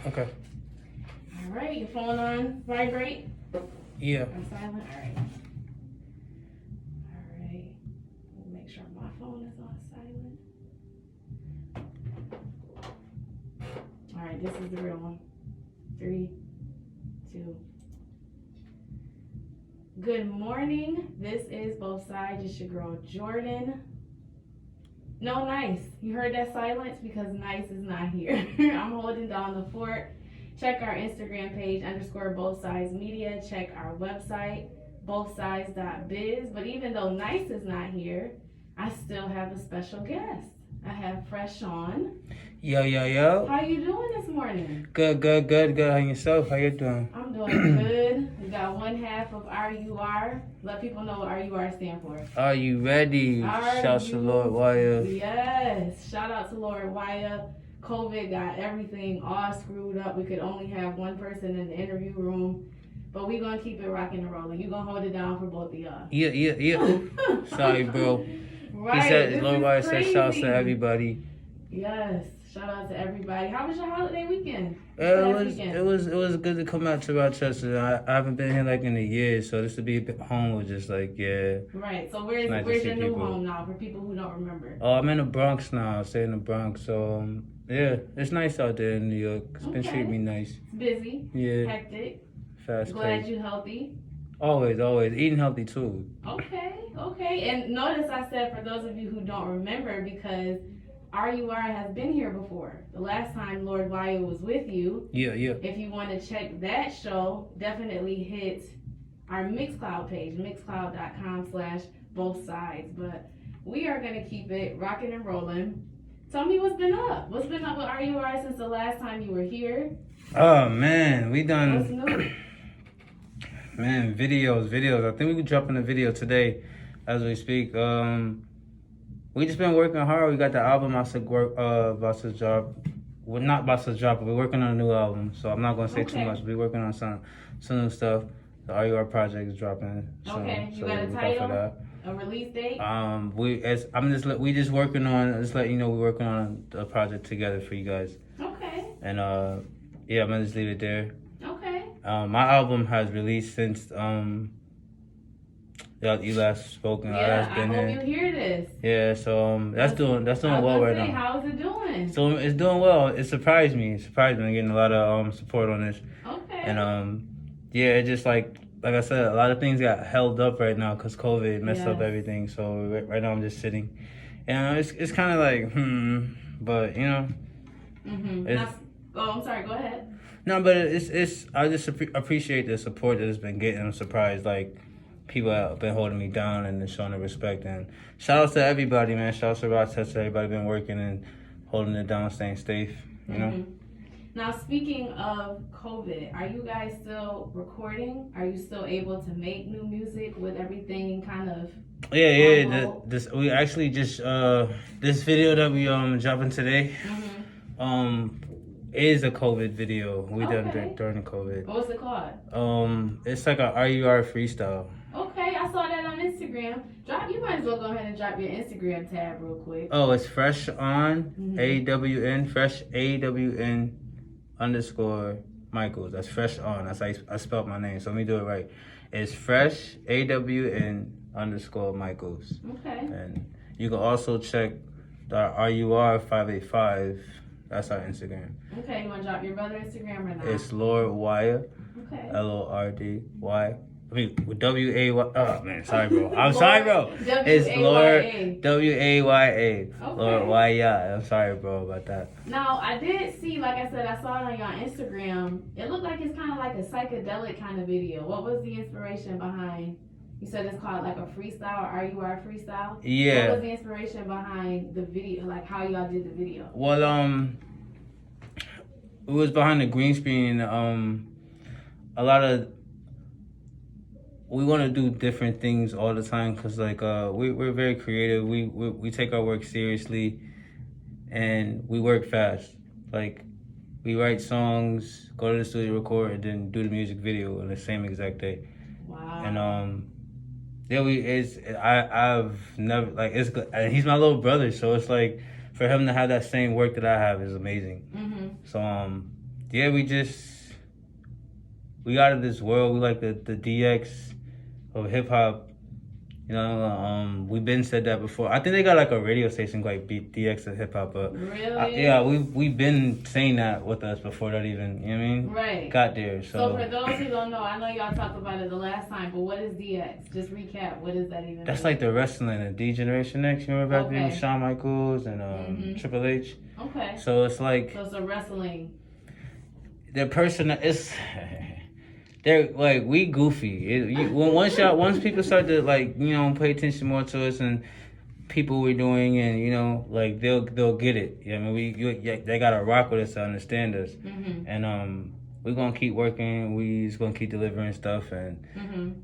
Okay. All right, your phone on vibrate? Yeah. I'm silent? All right. All right. Let me make sure my phone is on silent. All right, this is the real one. 3, 2. Good morning. This is Both Sides. It's your girl, Jordan. No, Nice. You heard that silence because Nice is not here. I'm holding down the fort. Check our Instagram page, _Both Sides Media. Check our website, bothsides.biz. But even though Nice is not here, I still have a special guest. I have FreshAwn. Yo. How you doing this morning? Good. How yourself? How you doing? I'm doing good. We got one half of RUR. Let people know what RUR stand for. Are you ready? Shout to Lord Wire. Yes. Shout out to Lord Wire. COVID got everything all screwed up. We could only have one person in the interview room. But we gonna keep it rocking and rolling. You gonna hold it down for both of y'all. Yeah. Sorry, bro. Right. He said, Lord Wire said shout out to everybody. Yes. Shout out to everybody. How was your holiday weekend? It was good to come out to Rochester. I haven't been here like in a year, so this to be home was just like, yeah. Right. So where's your new home now for people who don't remember? Oh, I'm in the Bronx now. I stay in the Bronx, so yeah, it's nice out there in New York. It's been treating me nice. It's busy. Yeah. Hectic. Fast. Glad you're healthy. Always eating healthy too. Okay. And notice I said for those of you who don't remember because RUR has been here before. The last time Lord Wire was with you. Yeah. If you want to check that show, definitely hit our Mixcloud page, mixcloud.com/bothsides. But we are going to keep it rocking and rolling. Tell me what's been up. What's been up with RUR since the last time you were here? Oh, man. We done... What's new? Man, videos. I think we could drop in a video today as we speak. We just been working hard. We got the album about to drop. We're not about to drop, but we're working on a new album. So I'm not going to say too much. We're working on some new stuff. The RUR project is dropping soon. Okay, you so got a look title? out for that. A release date? We just working on, just let you know we're working on a project together for you guys. Okay. And yeah, I'm gonna just leave it there. Okay. My album has released since you last spoken. Yeah, I hope you hear this. Yeah, so that's doing well right now. How's it doing? So it's doing well. It surprised me. I'm getting a lot of support on this. Okay. And yeah, it just like I said, a lot of things got held up right now because COVID messed up everything. So right now I'm just sitting, and it's kind of like but you know. I'm sorry. Go ahead. No, but it's I just appreciate the support that it's been getting. I'm surprised like people have been holding me down and showing the respect. And shout out to everybody, man. Shout out to Rochester. Everybody been working and holding it down, staying safe. You know. Now, speaking of COVID, are you guys still recording? Are you still able to make new music with everything kind of? Yeah. We actually just this video that we dropping today, is a COVID video. We done during the COVID. What's it called? It's like a RUR freestyle. Okay, I saw that on Instagram. You might as well go ahead and drop your Instagram tab real quick. Oh, it's FreshAwn AWN Fresh AWN _Michaels. That's FreshAwn. That's how I spelled my name. So let me do it right. It's Fresh AWN _Michaels. Okay. And you can also check the RUR 585. That's our Instagram. Okay, you want to drop your brother Instagram or not? It's Lord Wire. Okay. LORDY. I mean, WAY. Oh man, sorry, bro. I'm sorry, bro. It's Lord WAYA. Okay. Lord Waya. I'm sorry, bro, about that. Now, I did see, like I said, I saw it on your Instagram. It looked like it's kind of like a psychedelic kind of video. What was the inspiration behind? You said it's called like a freestyle, RUR freestyle. Yeah. What was the inspiration behind the video? Like how y'all did the video? Well, it was behind the green screen. A lot of. We want to do different things all the time because like we're very creative. We take our work seriously, and we work fast. Like we write songs, go to the studio, record, and then do the music video on the same exact day. Wow. And I've never like it's and he's my little brother, so it's like for him to have that same work that I have is amazing. So yeah, we out of this world. We like the DX of hip hop. You know, we've been said that before. I think they got like a radio station like DX of hip hop, but Really? yeah, we've been saying that with us before that even. You know what I mean? Right. Got there. So for those who don't know, I know y'all talked about it the last time, but what is DX? Just recap. What is that even? That's like the wrestling, the D Generation X. You remember back then with Shawn Michaels and Triple H? Okay. So it's like. So it's a wrestling. The person is. They're like we goofy. Once people start to like pay attention more to us and people we're doing and like they'll get it. I mean they gotta rock with us to understand us. And we're gonna keep working. We just gonna keep delivering stuff and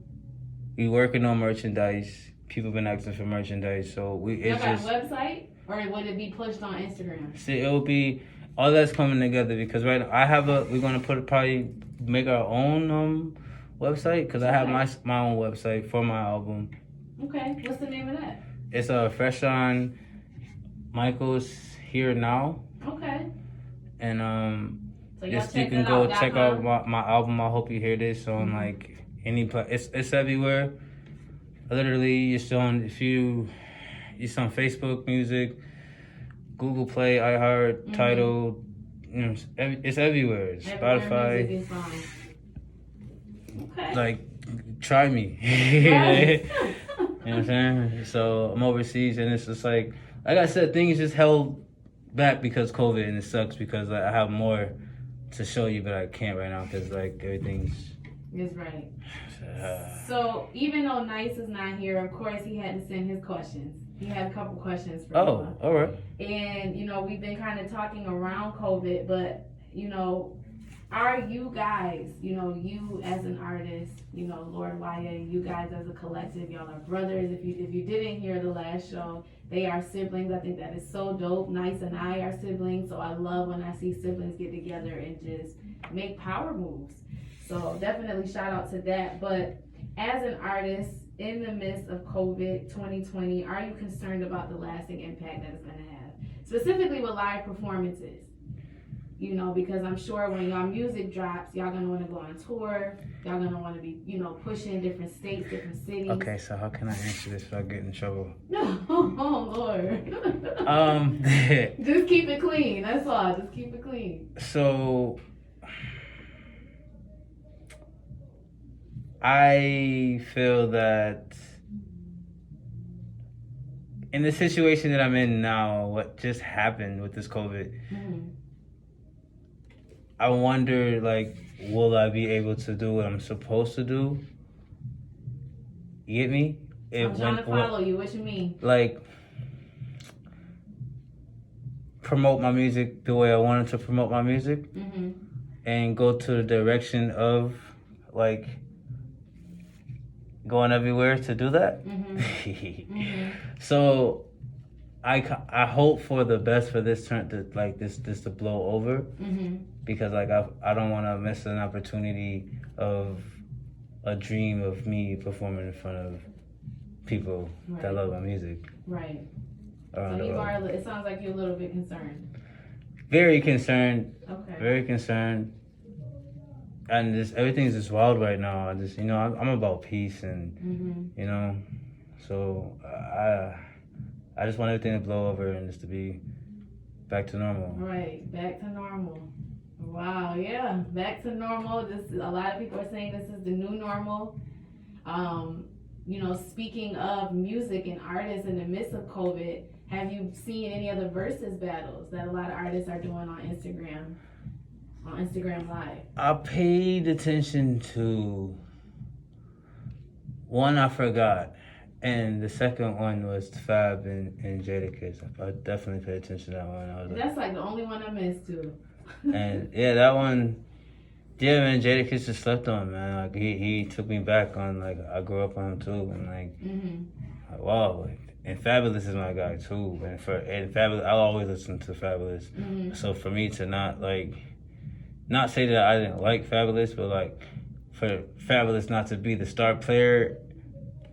we working on merchandise. People been asking for merchandise, so Y'all got a website or would it be pushed on Instagram? See, it'll be all that's coming together because right now we're gonna probably make our own website because I have my own website for my album. Okay, what's the name of that? It's FreshAwn Michaels Here Now. Okay. And so you can go check out my album. I hope you hear this on like any it's everywhere. Literally, it's on it's on Facebook Music, Google Play, iHeart, Tidal. It's everywhere. It's Spotify. Music is fine. Okay. Like, try me. Right. You know what I'm saying? So I'm overseas, and it's just like I said, things just held back because COVID, and it sucks because I have more to show you, but I can't right now because like everything's. That's right. So even though Nice is not here, of course he had to send his questions. He had a couple questions for you. Oh, all right. And we've been kind of talking around COVID, but are you guys, you as an artist, Lord Waya, you guys as a collective, y'all are brothers. If you didn't hear the last show, they are siblings. I think that is so dope. Nice and I are siblings, so I love when I see siblings get together and just make power moves. So definitely shout out to that. But as an artist, in the midst of COVID 2020, are you concerned about the lasting impact that it's going to have? Specifically with live performances. Because I'm sure when y'all music drops, y'all going to want to go on tour. Y'all going to want to be, pushing different states, different cities. Okay, so how can I answer this without getting in trouble? Oh, Lord. Just keep it clean. That's all. Just keep it clean. So I feel that in the situation that I'm in now, what just happened with this COVID, I wonder, like, will I be able to do what I'm supposed to do? You get me? I'm trying to follow you. What you mean? Like, promote my music the way I wanted to promote my music and go to the direction of, like, going everywhere to do that. So I hope for the best for this turn to like this to blow over because like I don't want to miss an opportunity of a dream of me performing in front of people that love my music. Right. So you are. It sounds like you're a little bit concerned. Very concerned. Okay. Very concerned. And everything's just wild right now. I'm about peace and so I just want everything to blow over and just to be back to normal. Right, back to normal. Wow, yeah, back to normal. A lot of people are saying this is the new normal. Speaking of music and artists in the midst of COVID, have you seen any of the versus battles that a lot of artists are doing on Instagram? On Instagram Live. I paid attention to one I forgot, and the second one was Fab and Jadakiss. I definitely paid attention to that one. That's like the only one I missed too. And yeah, that one, yeah, man, Jadakiss just slept on, man. Like he took me back on like I grew up on him too, and like wow, like, and Fabulous is my guy too, and Fabulous, I'll always listen to Fabulous. So for me to not say that I didn't like Fabulous, but like for Fabulous not to be the star player,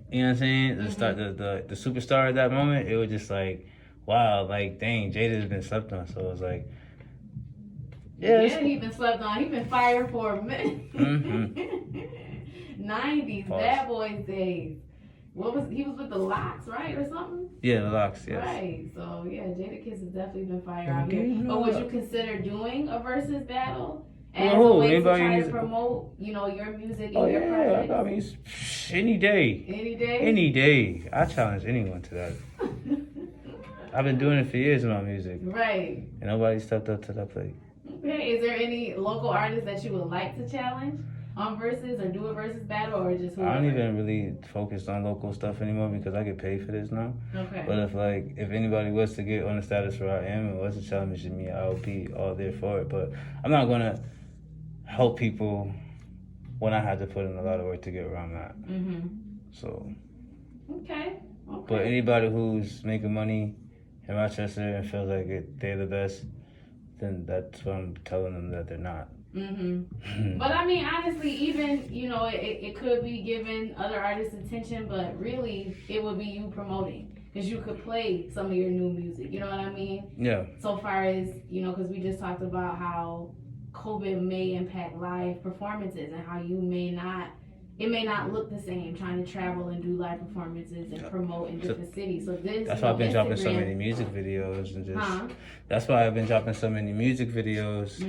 you know what I'm saying? The superstar at that moment, it was just like, wow, like dang, Jada's been slept on. So it was like, Yeah, he been slept on. He been fired for a minute. 90s, Pause. Bad Boys days. He was with the Locks, right, or something? Yeah, the Locks, yes. Right. So yeah, Jadakiss has definitely been fired out here. But would you consider doing a versus battle as a way to try to promote, your music and your projects? I mean, any day. Any day? Any day. I challenge anyone to that. I've been doing it for years in my music. Right. And nobody stepped up to that plate. Okay. Is there any local artists that you would like to challenge on versus or do a versus battle or just whoever? I don't even really focus on local stuff anymore because I get paid for this now. Okay. But if anybody was to get on the status where I am and was to challenge me, I would be all there for it. But I'm not gonna help people when I had to put in a lot of work to get where I'm at. So. Okay. But anybody who's making money in Rochester and feels like they're the best, then that's what I'm telling them that they're not. But I mean, honestly, even, it could be giving other artists attention, but really it would be you promoting because you could play some of your new music. You know what I mean? Yeah. So far as, because we just talked about how COVID may impact live performances and how it may not look the same trying to travel and do live performances and promote in different cities. So that's why I've been dropping so many music videos and that's why I've been dropping so many music videos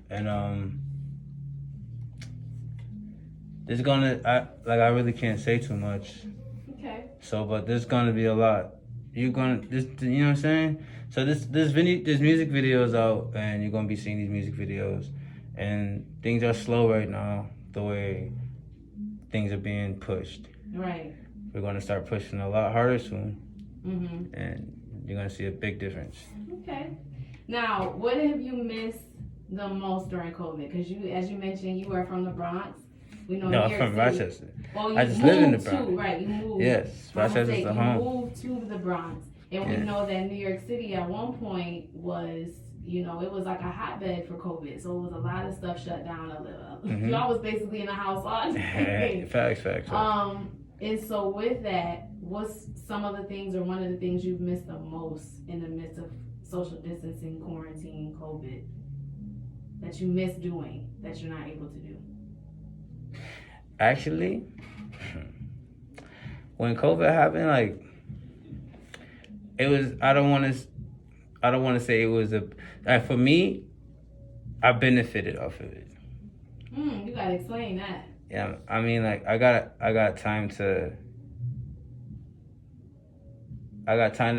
and there's I really can't say too much. Okay. So but there's gonna be a lot. You know what I'm saying? So there's music videos out and you're gonna be seeing these music videos and things are slow right now the way things are being pushed. Right. We're going to start pushing a lot harder soon. And you're going to see a big difference. Okay. Now, what have you missed the most during COVID? Because as you mentioned, you are from the Bronx. We know No, I'm from Rochester. I just live in the Bronx. Right, you moved. Yes, Rochester's the home. You moved to the Bronx. And we know that New York City at one point was, it was like a hotbed for COVID. So it was a lot of stuff shut down a little. Y'all was basically in the house all day. Facts. And so with that, what's some of the things or one of the things you've missed the most in the midst of social distancing, quarantine, COVID, that you miss doing that you're not able to do? Actually, when COVID happened, it was, I don't want to say it was for me, I benefited off of it. You gotta explain that. Yeah, I mean, I got time to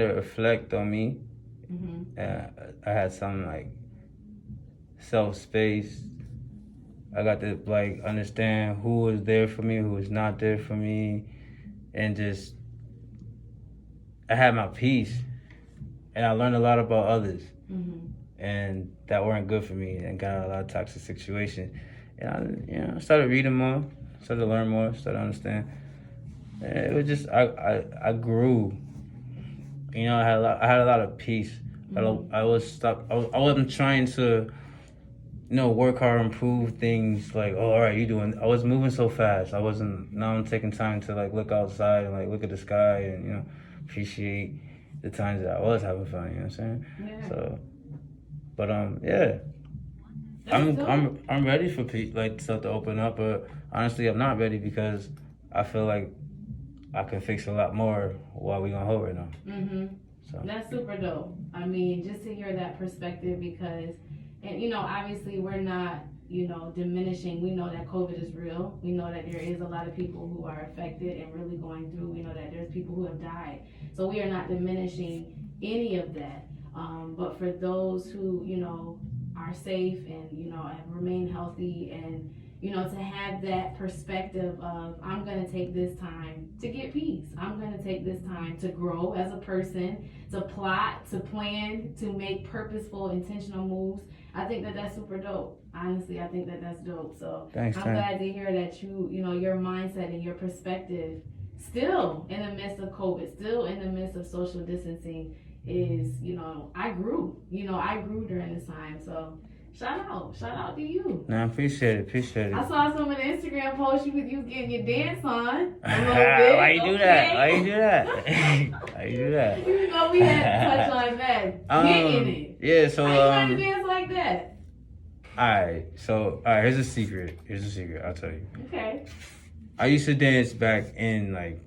reflect on me. I had some self space. I got to understand who was there for me, who was not there for me, and just I had my peace, and I learned a lot about others, and that weren't good for me, and got out of a lot of toxic situations. And I started reading more, started to learn more, started to understand. And it was just I grew. I had a lot of peace. I wasn't trying to, work hard, improve things. All right, I was moving so fast. I wasn't. Now I'm taking time to look outside and look at the sky and appreciate the times that I was having fun. You know what I'm saying? Yeah. So, but yeah. I'm ready for stuff to open up, but honestly, I'm not ready because I feel like I can fix a lot more while we gonna hold right now. So that's super dope. I mean, just to hear that perspective because, and obviously we're not diminishing. We know that COVID is real. We know that there is a lot of people who are affected and really going through. We know that there's people who have died. So we are not diminishing any of that. But for those who are safe and have remained healthy and to have that perspective of I'm going to take this time to get peace. I'm going to take this time to grow as a person, to plot, to plan, to make purposeful, intentional moves. I think that that's super dope. Honestly, I think that that's dope. So thanks, I'm glad to hear that your mindset and your perspective still in the midst of COVID, still in the midst of social distancing is, I grew during this time. So shout out to you. No, I appreciate it. I saw some of the Instagram posts you was getting your dance on a little bit. Why you do that? Why you do that? We had to touch on that. Getting it. Yeah, so how you learn to dance like that? Alright, here's a secret. I'll tell you. Okay. I used to dance back in like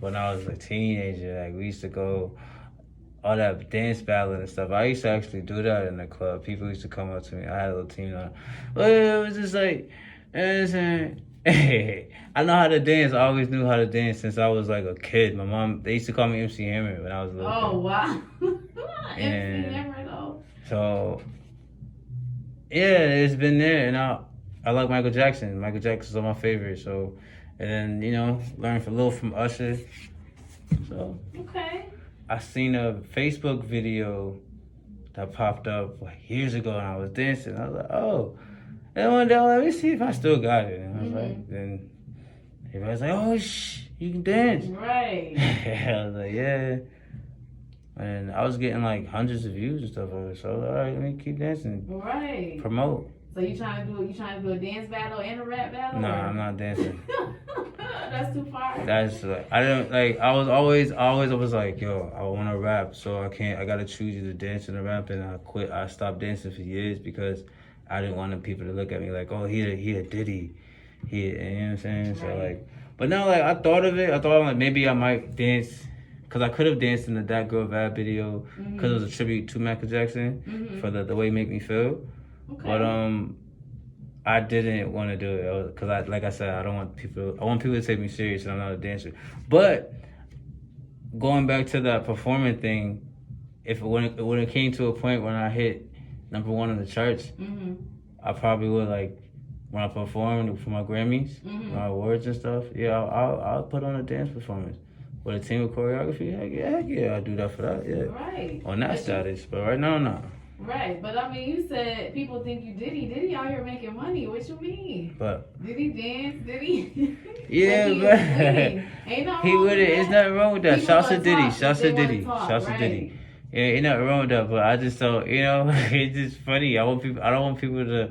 when I was a teenager. Like we used to go all that dance battling and stuff. I used to actually do that in the club. People used to come up to me. I had a little team on. But it was just like, you know what I'm saying? I know how to dance. I always knew how to dance since I was like a kid. My mom, they used to call me MC Hammer when I was a little kid. Oh, wow. And MC Hammer, though. So, yeah, it's been there. And I like Michael Jackson. Michael Jackson's one of my favorites. So, and then, you know, learn a little from Usher. So, Okay. I seen a Facebook video that popped up like years ago, and I was dancing. I was like, oh. And one day, let me see if I still got it. And I was like, then everybody was like, oh, you can dance. Right. I was like, yeah. And I was getting like hundreds of views and stuff over it. So I was like, all right, let me keep dancing. Right. Promote. So you trying to do a dance battle and a rap battle? No, I'm not dancing. That's too far. That's like, I don't like. I was like, yo, I want to rap, so I gotta choose either dance and rap, and I quit. I stopped dancing for years because I didn't want the people to look at me like, oh, he a Diddy, you know what I'm saying? Right. So like, but now like I thought of it. I thought like maybe I might dance, cause I could have danced in the That Girl Bad video, cause it was a tribute to Michael Jackson for the way he Make Me Feel. Okay. But I didn't want to do it because like I said, I want people to take me serious, and I'm not a dancer. But going back to that performing thing, when it came to a point when I hit #1 in the charts, I probably would, like, when I performed for my Grammys, my awards and stuff. Yeah, I'll put on a dance performance with a team of choreography. Heck yeah, I'll do that for that. Yeah, right. On that status, but right now, no. Right, but I mean, you said people think you Diddy out here making money. What you mean? But did he dance? Did he? Yeah, but ain't no he would it. It's nothing wrong with that. Shouts to Diddy. Shouts to Diddy. Yeah, ain't nothing wrong with that. But I just don't. You know, it's just funny. I don't want people to.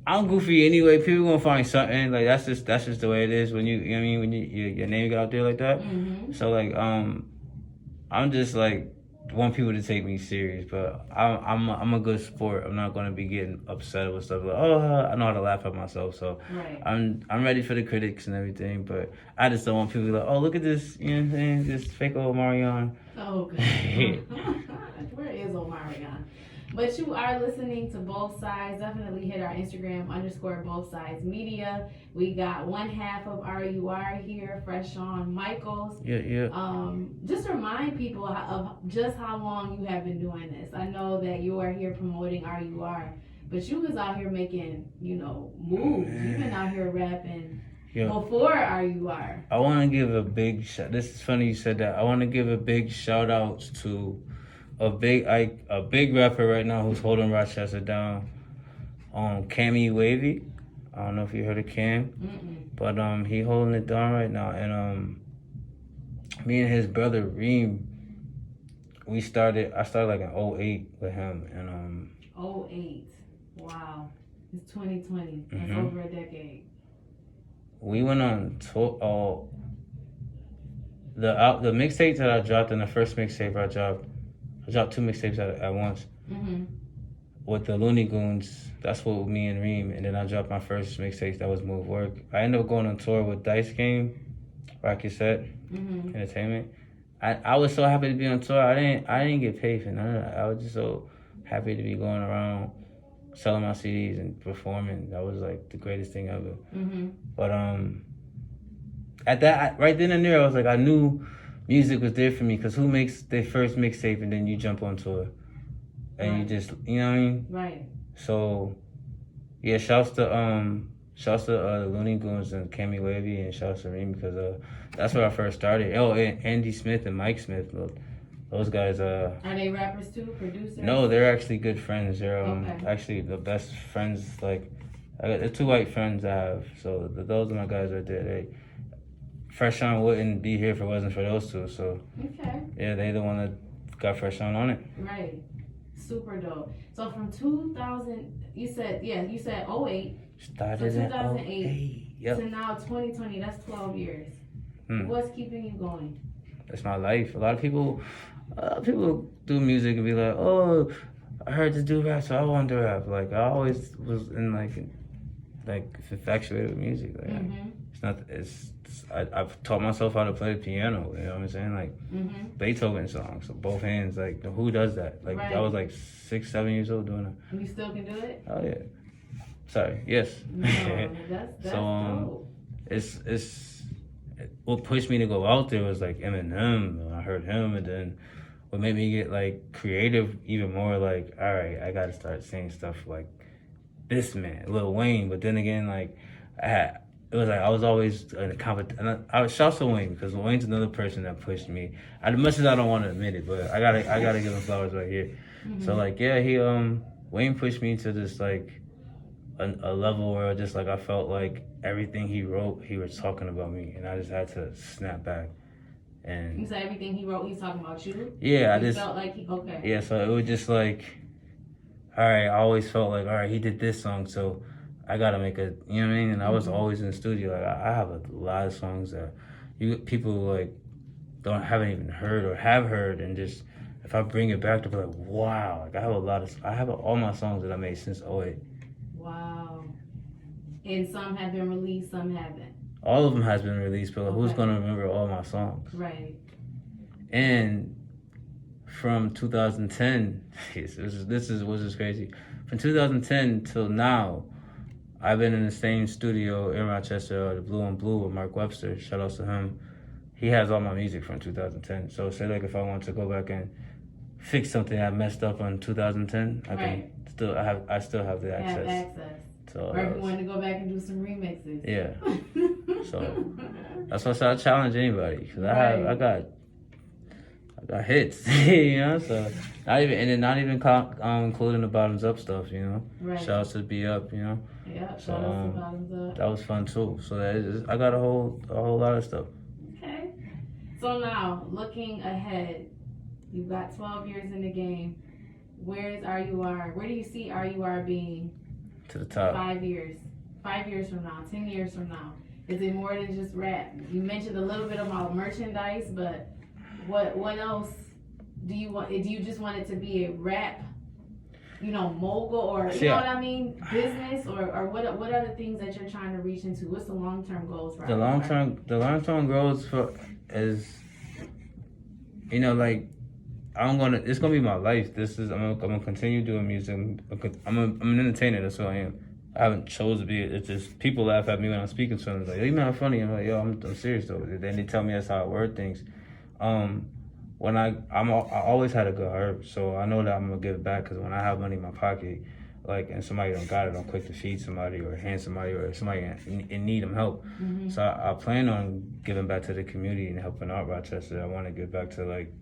I'm goofy anyway. People gonna find something. Like that's just the way it is when you know what I mean, when your name get out there like that. So like I'm just like want people to take me serious, but I'm a good sport. I'm not gonna be getting upset with stuff like, oh, I know how to laugh at myself, so right. I'm ready for the critics and everything, but I just don't want people to be like, oh, look at this, you know what I'm saying, this fake old Marion. Oh, God. Where is old Marion? But you are listening to Both Sides. Definitely hit our Instagram _Both Sides Media. We got one half of RUR here, FreshAwn Michaels. Yeah. Just remind people of just how long you have been doing this. I know that you are here promoting RUR, but you was out here making, moves. You've been out here rapping before RUR. I want to give a big shout. This is funny you said that. I want to give a big shout out to a big rapper right now who's holding Rochester down, Cammy Wavy. I don't know if you heard of Cam, but he holding it down right now. And me and his brother Reem, I started like in 08 with him, and 08, wow, it's 2020. That's over a decade. We went on tour. The mixtape that I dropped, and the first mixtape I dropped 2 mixtapes at once with the Looney Goons. That's what me and Reem, and then I dropped my first mixtape that was Move Work. I ended up going on tour with Dice Game, Rocket Set, Entertainment. I was so happy to be on tour. I didn't get paid for none of that. I was just so happy to be going around selling my CDs and performing. That was like the greatest thing ever. But at that right then and there, I was like, I knew music was there for me, because who makes their first mixtape and then you jump on tour and you just, you know what I mean? Right. So, yeah, shouts to the Looney Goons and Cammy Wavy, and shouts to Reem, because that's where I first started. Oh, and Andy Smith and Mike Smith, those guys. Are they rappers too, producers? No, they're actually good friends. They're actually the best friends. Like, I got the 2 white friends I have. So those are my guys right there. FreshAwn wouldn't be here if it wasn't for those 2. So yeah, they the one that got FreshAwn on it. Right, super dope. So from 2000, you said 08. Started in 2008 yep. to now 2020. That's 12 years. What's keeping you going? That's my life. A lot of people do music and be like, oh, I heard this dude rap, so I wanted to rap. Like I always was in like infatuated with music. Like it's not. I've taught myself how to play the piano. You know what I'm saying? Like Beethoven songs, so both hands. Like who does that? Like I was like 6, 7 years old doing it. You still can do it? Oh yeah. Sorry. Yes. No, that's so dope. it's what pushed me to go out there was like Eminem. I heard him, and then what made me get like creative even more. Like, all right, I got to start saying stuff like this man, Lil Wayne. But then again, like it was like I was always in a competition. I was shout to Wayne because Wayne's another person that pushed me. As much as I don't want to admit it, but I gotta give him flowers right here. So like yeah, he Wayne pushed me to this like a level where just like I felt like everything he wrote, he was talking about me, and I just had to snap back. And you said everything he wrote, he's talking about you. Yeah, I just felt like okay. Yeah, so it was just like, all right. I always felt like, all right, he did this song, so I gotta make a, you know what I mean? And I was always in the studio. Like I have a lot of songs that people like haven't even heard or have heard, and just if I bring it back, to be like, wow. Like I have all my songs that I made since '08. Wow. And some have been released, some haven't. All of them has been released, but who's gonna remember all my songs? Right. And from 2010, this is crazy. From 2010 till now, I've been in the same studio in Rochester, the Blue on Blue with Mark Webster. Shout out to him. He has all my music from 2010. So say like if I want to go back and fix something I messed up on 2010, I still have the access. So or if you want to go back and do some remixes. Yeah. So that's why I said I challenge anybody because I got hits, you know. So not even including the bottoms up stuff, you know. Right. Shout out to Be Up, you know. Yeah. So shout out to bottoms up. that was fun too. So I got a whole lot of stuff. Okay. So now looking ahead, you've got 12 years in the game. Where is RUR? Where do you see RUR being? To the top. 5 years. 5 years from now. 10 years from now. Is it more than just rap? You mentioned a little bit about merchandise, but what else do you want? Do you just want it to be a rap, mogul, or you know what I mean, business, or what are the things that you're trying to reach into? What's the long-term goals for the long-term goals is like it's gonna be my life. I'm gonna continue doing music. I'm an entertainer. That's who I am. I haven't chose to be. It's just people laugh at me when I'm speaking to them. It's like, you're not funny. I'm like, yo, I'm serious though. Then they tell me that's how I word things. When I always had a good heart, so I know that I'm gonna give back because when I have money in my pocket, like, and somebody don't got it, I'm quick to feed somebody or hand somebody or somebody in need of help. So I plan on giving back to the community and helping out Rochester. I want to give back to like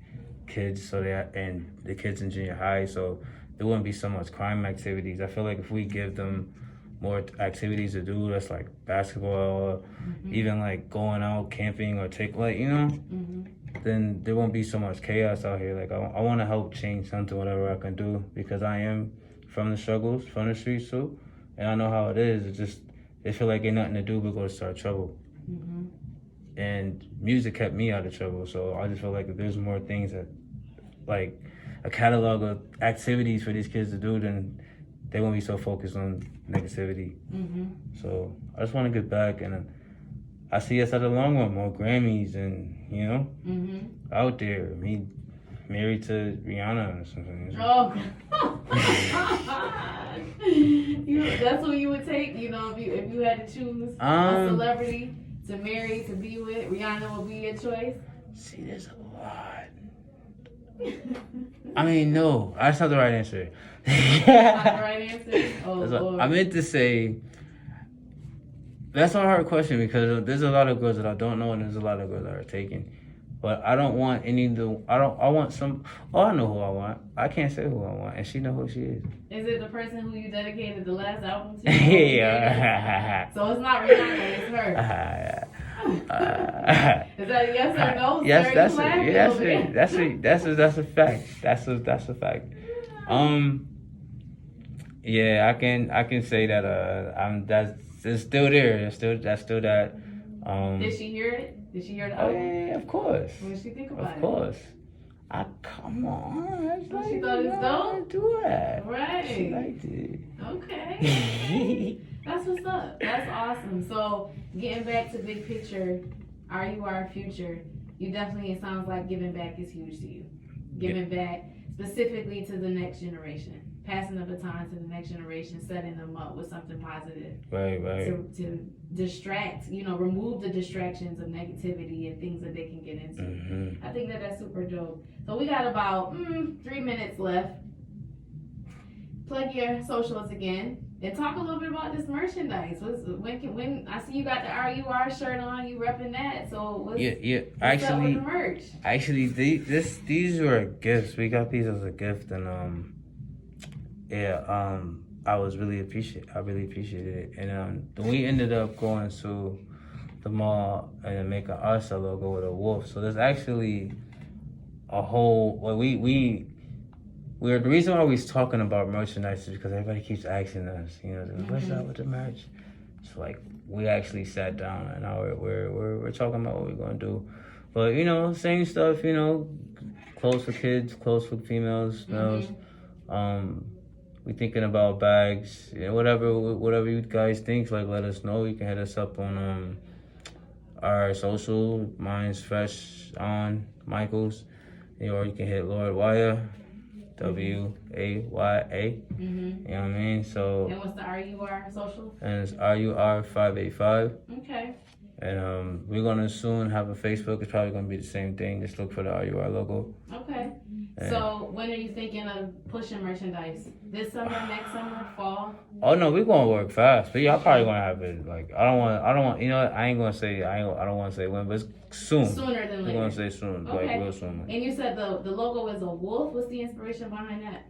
kids and the kids in junior high, so there wouldn't be so much crime activities. I feel like if we give them more activities to do, that's like basketball, even like going out camping or then there won't be so much chaos out here. Like I want to help change something, whatever I can do, because I am from the struggles, from the streets too, and I know how it is. It's just they feel like ain't nothing to do but go to start trouble. And music kept me out of trouble, so I just feel like if there's more things that, like a catalog of activities for these kids to do, then they won't be so focused on negativity. So I just want to get back, and I see us at the long run, more Grammys, and out there. Me married to Rihanna or something. Oh, that's who you would take. If you had to choose a celebrity to marry, to be with, Rihanna would be your choice. See, there's a lot. I mean, no, that's not the right answer. Not the right answer? Oh, Lord. I meant to say, that's a hard question because there's a lot of girls that I don't know and there's a lot of girls that are taken. But I don't want I want some, I know who I want. I can't say who I want, and she know who she is. Is it the person who you dedicated the last album to? Yeah. So it's not Rihanna, it's her. Is that a yes or no? Yes, that's a fact. That's a fact. Yeah, I can say that it's still there. That's still that. Did she hear it? Did she hear the Oh album? yeah, of course. What did she think about it? Of course. Come on. She thought it was dope? Do that. Right. She liked it. Okay. That's what's up. That's awesome. So, getting back to big picture, our future, you definitely, it sounds like giving back is huge to you. Giving back specifically to the next generation. Passing the baton to the next generation, setting them up with something positive. Right. To distract, remove the distractions of negativity and things that they can get into. Mm-hmm. I think that's super dope. So we got about 3 minutes left. Plug your socials again and talk a little bit about this merchandise. When I see you got the RUR shirt on, you repping that. So what's up with the merch? Actually, these were gifts. We got these as a gift, and I really appreciated it. And we ended up going to the mall and making us a logo with a wolf. So there's actually a whole the reason why we're talking about merchandise is because everybody keeps asking us, what's up with the merch? It's like we actually sat down and now we're talking about what we're gonna do. But same stuff, clothes for kids, clothes for females, males. We're thinking about bags, whatever you guys think. Like, let us know. You can hit us up on our social. Mine's FreshAwn Michaels, or you can hit Lord Waya, WAYA. You know what I mean? So. And what's the RUR social? And it's RUR585. Okay. And we're gonna soon have a Facebook. It's probably gonna be the same thing. Just look for the RUR logo. Okay. So when are you thinking of pushing merchandise? This summer, next summer, fall? Oh no, we're gonna work fast. But y'all probably gonna have it. Like I don't want. I don't want to say when, but it's soon. Sooner than later. We're gonna say soon, okay. Like real soon. And you said the logo is a wolf. What's the inspiration behind that?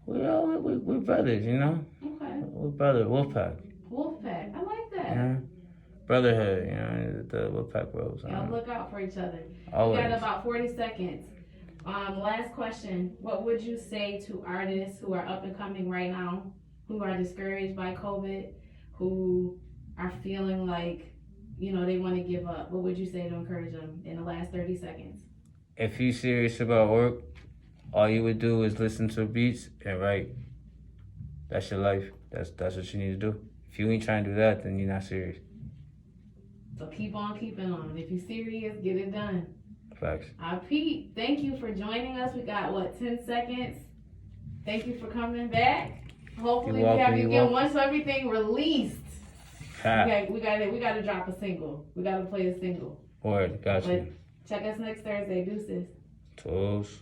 We're brothers, Okay. We're brothers, Wolfpack. Wolfpack. I like that. Yeah. Brotherhood, the Wolfpack Bros. Y'all look out for each other. Always. We got about 40 seconds. Last question. What would you say to artists who are up and coming right now, who are discouraged by COVID, who are feeling like, they want to give up? What would you say to encourage them in the last 30 seconds? If you're serious about work, all you would do is listen to beats and write. That's your life. That's what you need to do. If you ain't trying to do that, then you're not serious. So keep on keeping on. If you're serious, get it done. Facts. Pete, thank you for joining us. We got 10 seconds. Thank you for coming back. Hopefully we have you again once everything released. Okay, we gotta drop a single. We gotta play a single. Word, gotcha. Check us next Thursday. Deuces. Toes.